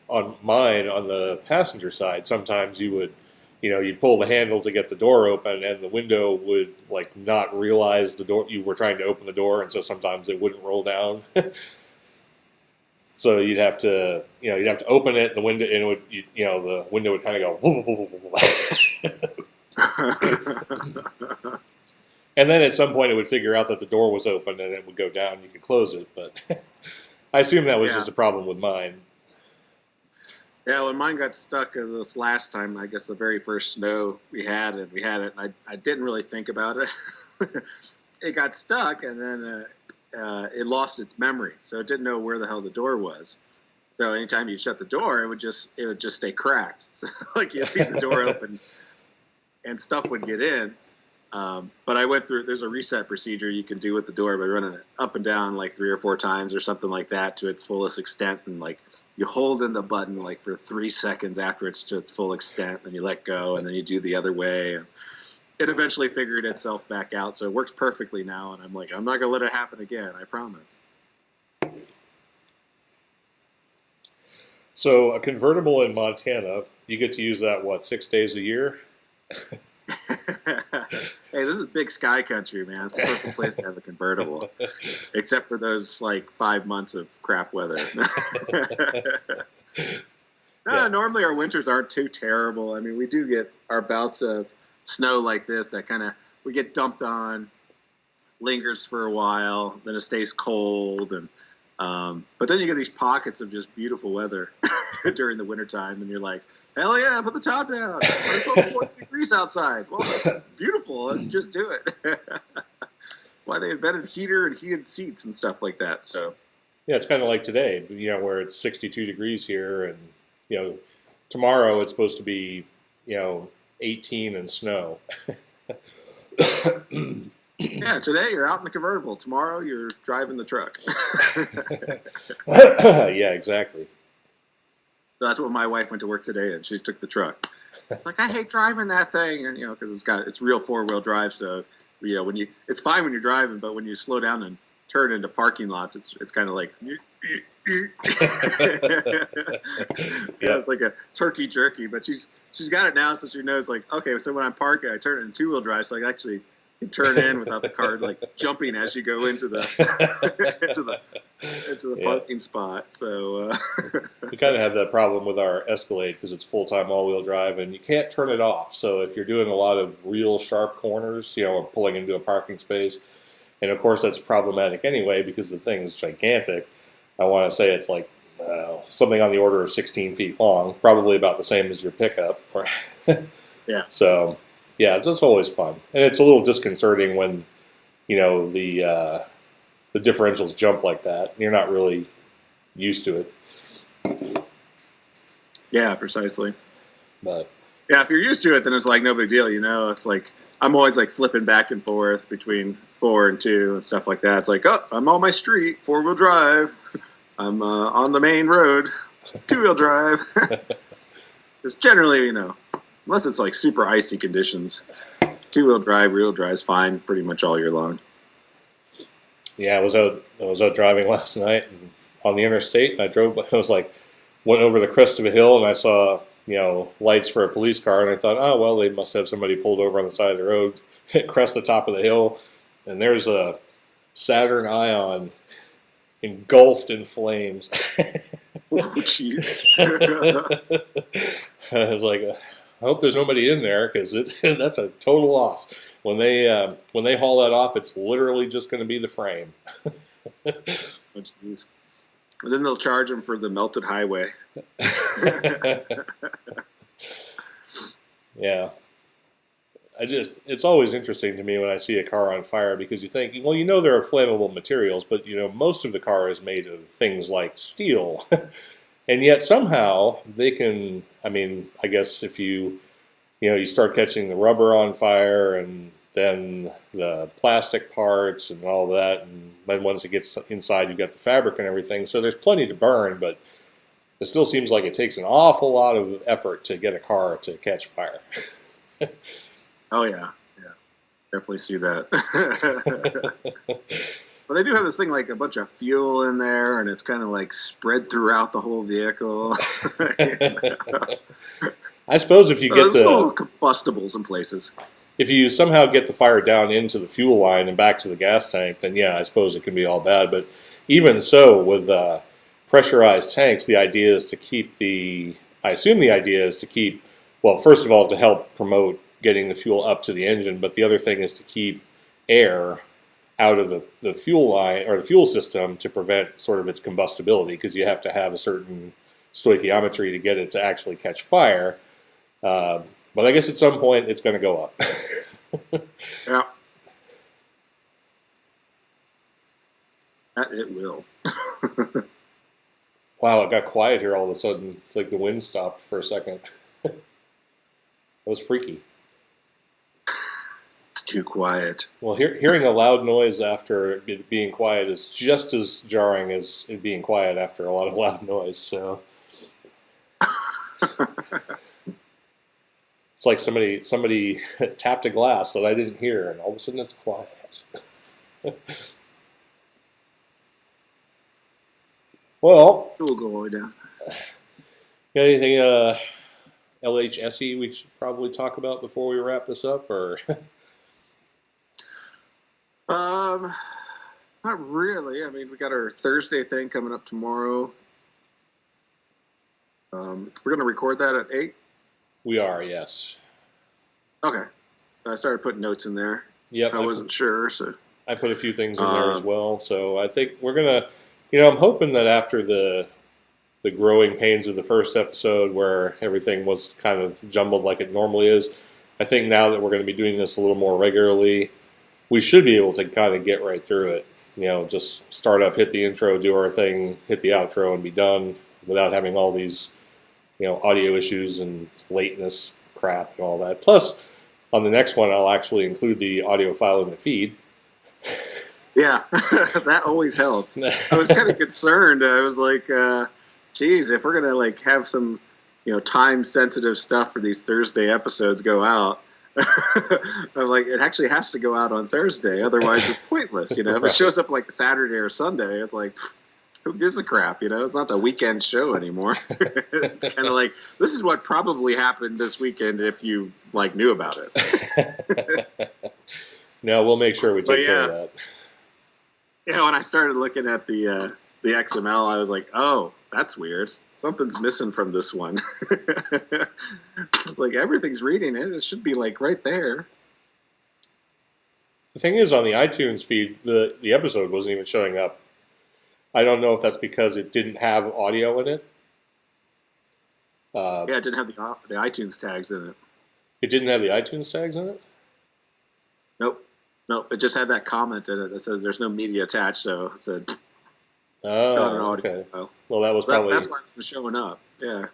on mine, on the passenger side, sometimes you would, you'd pull the handle to get the door open, and the window would not realize the door you were trying to open the door, and so sometimes it wouldn't roll down. So you'd have to open it, and the window, and the window would kind of go. And then at some point it would figure out that the door was open, and it would go down. You could close it, but I assume that was just a problem with mine. Yeah, when mine got stuck this last time, I guess the very first snow we had it, and I didn't really think about it. It got stuck, and then it lost its memory, so it didn't know where the hell the door was. So anytime you shut the door, it would just stay cracked. So you leave the door open, and stuff would get in. But I went through. There's a reset procedure you can do with the door by running it up and down 3 or 4 times or something like that to its fullest extent, and you hold in the button for 3 seconds after it's to its full extent, then you let go, and then you do the other way, and it eventually figured itself back out. So it works perfectly now, and I'm I'm not gonna let it happen again. I promise. So a convertible in Montana, you get to use that 6 days a year? Hey, this is big sky country, man. It's the perfect place to have a convertible, except for those 5 months of crap weather. Normally our winters aren't too terrible. I mean, we do get our bouts of snow like this that we get dumped on, lingers for a while, then it stays cold, and but then you get these pockets of just beautiful weather during the wintertime, and you're like, hell yeah, put the top down. It's only 40 degrees outside. Well, that's beautiful. Let's just do it. That's why they invented heater and heated seats and stuff like that. So yeah, it's kind of like today, where it's 62 degrees here, and tomorrow it's supposed to be 18 and snow. Yeah, today you're out in the convertible. Tomorrow you're driving the truck. Yeah, exactly. So that's what my wife went to work today, and she took the truck. I hate driving that thing, and because it's real 4-wheel drive. So it's fine when you're driving, but when you slow down and turn into parking lots, it's kind of like. It's like a turkey jerky, but she's got it now, so she knows okay, so when I'm parking, I turn it into 2-wheel drive, so I actually can turn in without the car jumping as you go into the into the parking spot. So we kind of have that problem with our Escalade because it's full-time all-wheel drive, and you can't turn it off. So if you're doing a lot of real sharp corners, or pulling into a parking space, and of course that's problematic anyway because the thing is gigantic. I want to say it's something on the order of 16 feet long, probably about the same as your pickup. Yeah. So, yeah, it's always fun. And it's a little disconcerting when, the the differentials jump like that. You're not really used to it. Yeah, precisely. But yeah, if you're used to it, then it's like no big deal. It's like I'm always like flipping back and forth between 4 and 2 and stuff like that. It's like, oh, I'm on my street, 4-wheel drive. I'm on the main road, 2-wheel drive. It's generally, unless it's like super icy conditions, 2-wheel drive, rear-wheel drive is fine pretty much all year long. yeah, I was out driving last night and on the interstate, and went over the crest of a hill, and I saw lights for a police car, and I thought, oh well, they must have somebody pulled over on the side of the road, crest the top of the hill, and there's a Saturn Ion engulfed in flames. Oh, jeez. I was like, I hope there's nobody in there, because that's a total loss. When they haul that off, it's literally just going to be the frame. Oh, jeez. And then they'll charge them for the melted highway. Yeah. It's always interesting to me when I see a car on fire, because you think, well, there are flammable materials, but most of the car is made of things like steel. And yet somehow they can, I guess if you start catching the rubber on fire, and then the plastic parts and all that, and then once it gets inside, you've got the fabric and everything. So there's plenty to burn, but it still seems like it takes an awful lot of effort to get a car to catch fire. Oh, yeah. Definitely see that. Well, they do have this thing like a bunch of fuel in there, and it's kind of like spread throughout the whole vehicle. I suppose if you get the little combustibles in places. If you somehow get the fire down into the fuel line and back to the gas tank, then yeah, I suppose it can be all bad. But even so, with pressurized tanks, the idea is to keep well, first of all, to help promote getting the fuel up to the engine, but the other thing is to keep air out of the fuel line or the fuel system to prevent sort of its combustibility, because you have to have a certain stoichiometry to get it to actually catch fire. But I guess at some point it's going to go up. Yeah. It will. Wow, it got quiet here all of a sudden. It's like the wind stopped for a second. That was freaky. It's too quiet. Well, hearing a loud noise after it being quiet is just as jarring as it being quiet after a lot of loud noise. So it's like somebody tapped a glass that I didn't hear, and all of a sudden it's quiet. Well, It will go all the way down. got anything LHS we should probably talk about before we wrap this up, or? Not really. We got our Thursday thing coming up tomorrow. We're going to record that at 8. We are, yes. Okay. I started putting notes in there. Yep. I wasn't sure, so I put a few things in there as well. So I think we're gonna, I'm hoping that after the growing pains of the first episode, where everything was kind of jumbled like it normally is, I think now that we're going to be doing this a little more regularly, we should be able to kind of get right through it. Just start up, hit the intro, do our thing, hit the outro, and be done without having all these, audio issues and lateness crap and all that. Plus, on the next one, I'll actually include the audio file in the feed. yeah, that always helps. I was kind of concerned. I was like, geez, if we're going to have some, time-sensitive stuff for these Thursday episodes go out, I'm like, it actually has to go out on Thursday, otherwise it's pointless. If it shows up like a Saturday or Sunday, it's like, who gives a crap? It's not the weekend show anymore. It's kind of like, this is what probably happened this weekend if you knew about it. No, we'll make sure we take care of that. Yeah, when I started looking at the XML, I was like, oh, that's weird. Something's missing from this one. It's like everything's reading it. It should be right there. The thing is, on the iTunes feed, the episode wasn't even showing up. I don't know if that's because it didn't have audio in it. Yeah, it didn't have the iTunes tags in it. It didn't have the iTunes tags in it? Nope. Nope, it just had that comment in it that says there's no media attached. So it said not an Oh, audio okay. file. Well, that was probably. That's why it's been showing up. Yeah.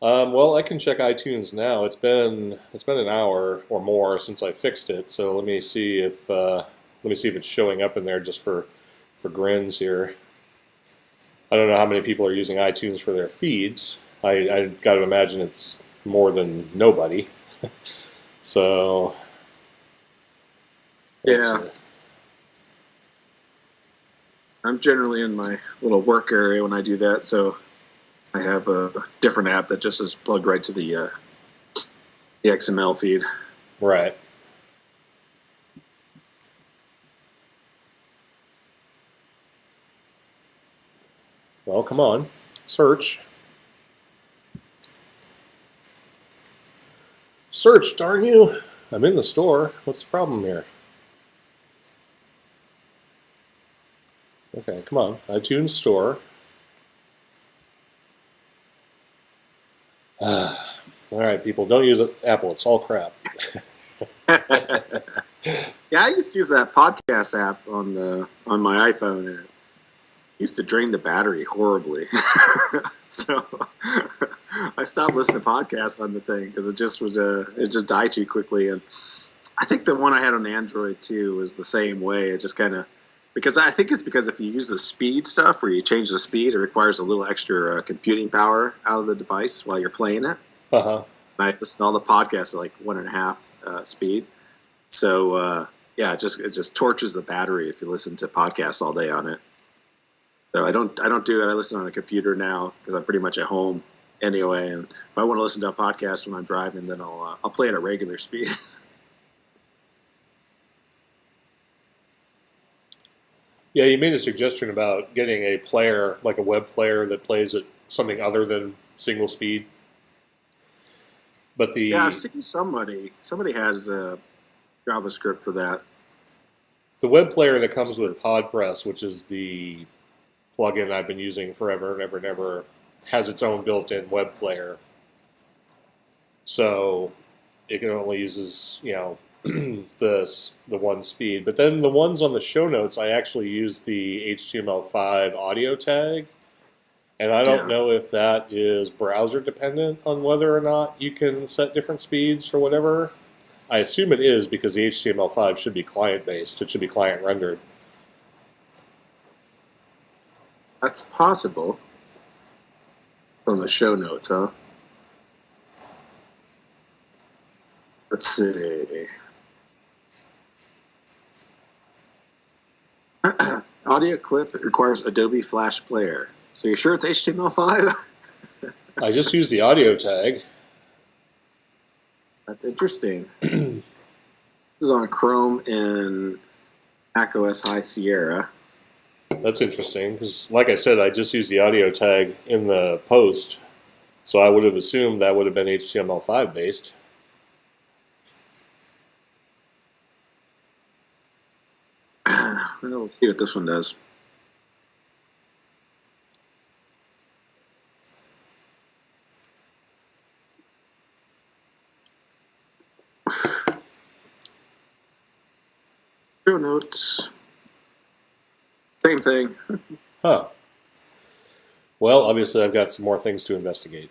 Well, I can check iTunes now. It's been an hour or more since I fixed it. So let me see if it's showing up in there just for grins here. I don't know how many people are using iTunes for their feeds. I got to imagine it's more than nobody. So let's Yeah. see. I'm generally in my little work area when I do that, so I have a different app that just is plugged right to the XML feed. Right. Well, come on, search. Search, darn you! I'm in the store. What's the problem here? Okay, come on. iTunes Store. All right, people, don't use Apple. It's all crap. Yeah, I used to use that podcast app on my iPhone, and it used to drain the battery horribly. So I stopped listening to podcasts on the thing because it just died too quickly. And I think the one I had on Android too was the same way. It just kind of, because I think it's because if you use the speed stuff where you change the speed, it requires a little extra computing power out of the device while you're playing it. Uh-huh. And I listen to all the podcasts at like 1.5 speed. So yeah, it just tortures the battery if you listen to podcasts all day on it. So I don't do it. I listen on a computer now because I'm pretty much at home anyway. And if I want to listen to a podcast when I'm driving, then I'll play at a regular speed. Yeah, you made a suggestion about getting a player, like a web player that plays at something other than single speed. But Yeah, I've seen somebody has JavaScript for that. the web player that comes with PodPress, which is the plugin I've been using forever and ever and ever, has its own built-in web player. So it can only uses, the one speed. But then the ones on the show notes, I actually use the HTML5 audio tag. And I don't know if that is browser dependent on whether or not you can set different speeds or whatever. I assume it is because the HTML5 should be client-based. It should be client-rendered. That's possible. From the show notes, huh? Let's see. Audio clip requires Adobe Flash Player. So you sure it's HTML5? I just use the audio tag. That's interesting. This is on Chrome and macOS High Sierra. That's interesting because, like I said, I just used the audio tag in the post, so I would have assumed that would have been HTML5 based. We'll see what this one does. Show notes. Same thing. Huh. Well, obviously I've got some more things to investigate.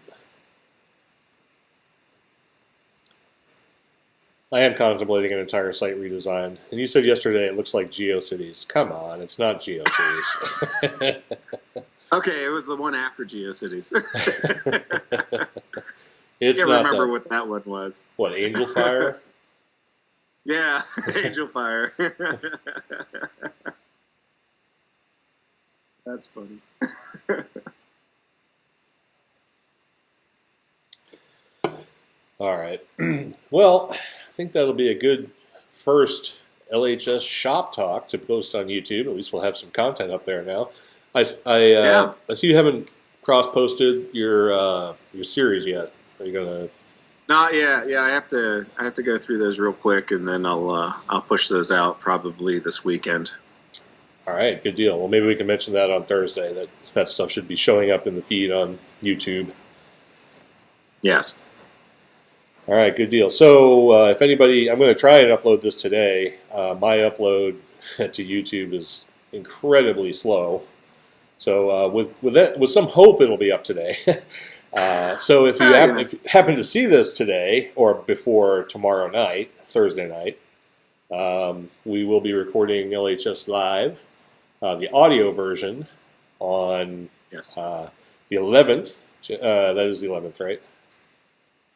I am contemplating an entire site redesign. And you said yesterday it looks like GeoCities. Come on, it's not GeoCities. Okay, it was the one after GeoCities. It's I can't not remember that. what that one was. What, Angel Fire? Yeah, Angel Fire. That's funny. All right. Well, I think that'll be a good first LHS shop talk to post on YouTube. At least we'll have some content up there now. I see you haven't cross-posted your series yet. Are you gonna? Not yet. Yeah, I have to go through those real quick, and then I'll push those out probably this weekend. All right, good deal. Well, maybe we can mention that on Thursday. That stuff should be showing up in the feed on YouTube. Yes. All right, good deal. So if anybody, I'm going to try and upload this today. My upload to YouTube is incredibly slow. So with some hope, it'll be up today. So if you happen to see this today or before tomorrow night, Thursday night, we will be recording LHS Live, the audio version, on the 11th. That is the 11th, right?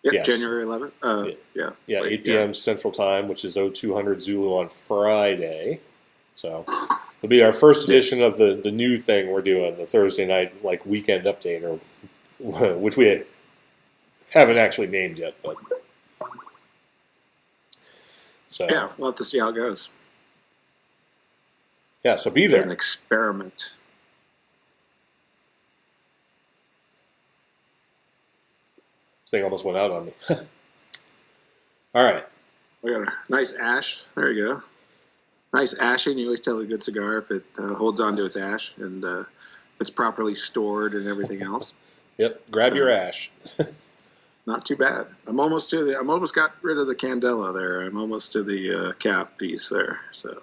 Yep, yes. January 11th. Yeah, 8 p.m. Central Time, which is 0200 Zulu on Friday. So it'll be our first edition of the new thing we're doing, the Thursday night weekend update, or which we haven't actually named yet, but so yeah, we'll have to see how it goes. Yeah, so be there. An experiment. This thing almost went out on me. All right. We got a nice ash. There you go. Nice ashing. You always tell a good cigar if it holds on to its ash and it's properly stored and everything else. Yep. Grab your ash. Not too bad. I'm almost got rid of the candela there. I'm almost to the cap piece there. So,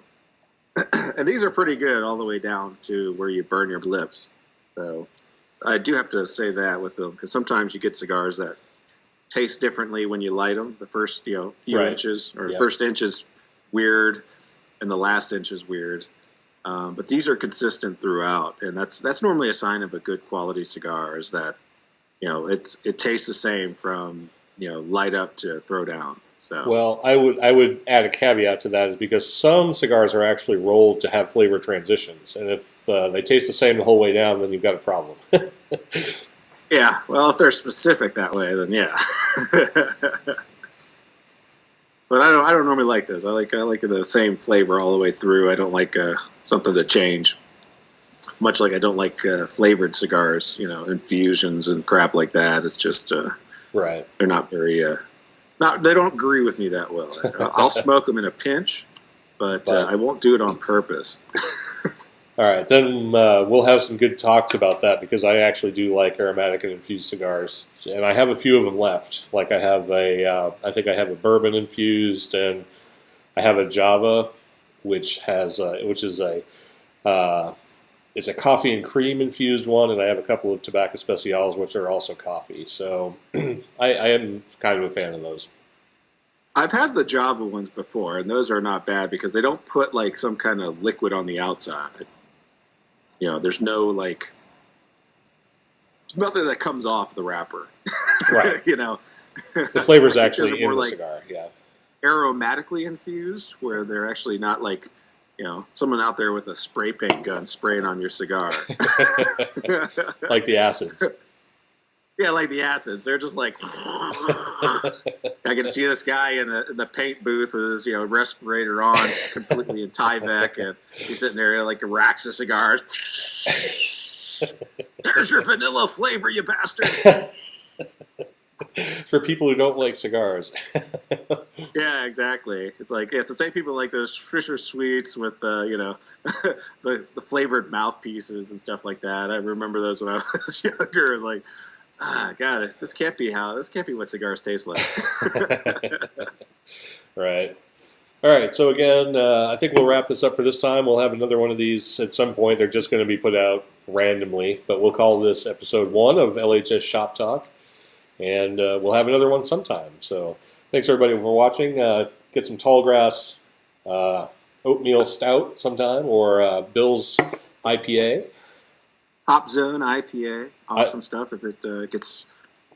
and these are pretty good all the way down to where you burn your lips. So I do have to say that with them, because sometimes you get cigars that taste differently when you light them. The first few inches, or first inch is weird, and the last inch is weird. But these are consistent throughout, and that's normally a sign of a good quality cigar. Is that it tastes the same from light up to throw down. So well, I would add a caveat to that, is because some cigars are actually rolled to have flavor transitions, and if they taste the same the whole way down, then you've got a problem. Yeah, well, if they're specific that way, then yeah. But I don't normally like this. I like the same flavor all the way through. I don't like something to change. Much like I don't like flavored cigars, infusions and crap like that. It's just right. They're not very they don't agree with me that well. I'll smoke them in a pinch, but I won't do it on purpose. All right, then we'll have some good talks about that, because I actually do like aromatic and infused cigars, and I have a few of them left. Like I have I think I have a bourbon infused, and I have a Java, which is a it's a coffee and cream infused one, and I have a couple of tobacco specials, which are also coffee. So I am kind of a fan of those. I've had the Java ones before, and those are not bad because they don't put some kind of liquid on the outside. There's no nothing that comes off the wrapper. Right. The flavor's actually in the cigar. Yeah. Aromatically infused, where they're actually not someone out there with a spray paint gun spraying on your cigar. Like the acids. Yeah, like the acids. They're just like, I can see this guy in the paint booth with his respirator on, completely in Tyvek, and he's sitting there like racks of cigars. There's your vanilla flavor, you bastard. For people who don't like cigars. Yeah, exactly. It's the same people like those Fisher Sweets with the flavored mouthpieces and stuff like that. I remember those when I was younger. I was like, God, this can't be what cigars taste like. Right. All right. So again, I think we'll wrap this up for this time. We'll have another one of these at some point. They're just going to be put out randomly, but we'll call this episode 1 of LHS Shop Talk, and we'll have another one sometime. So thanks everybody for watching. Get some tall grass oatmeal stout sometime, or Bill's IPA. Hop Zone IPA, awesome stuff. If it gets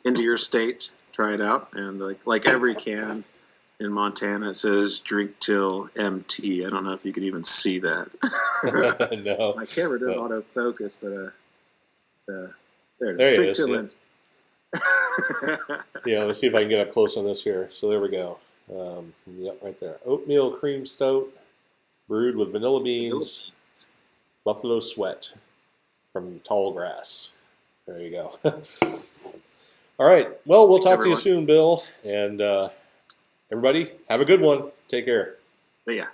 into your state, try it out. And like every can in Montana, it says "Drink till MT." I don't know if you can even see that. No, my camera does autofocus, but there it is. There Drink is, till yeah. MT. Yeah, let's see if I can get up close on this here. So there we go. Yep, right there. Oatmeal cream stout, brewed with vanilla beans, buffalo sweat from tall grass. There you go. All right. Well, we'll talk to you soon, Bill. And everybody, have a good one. Take care. See ya.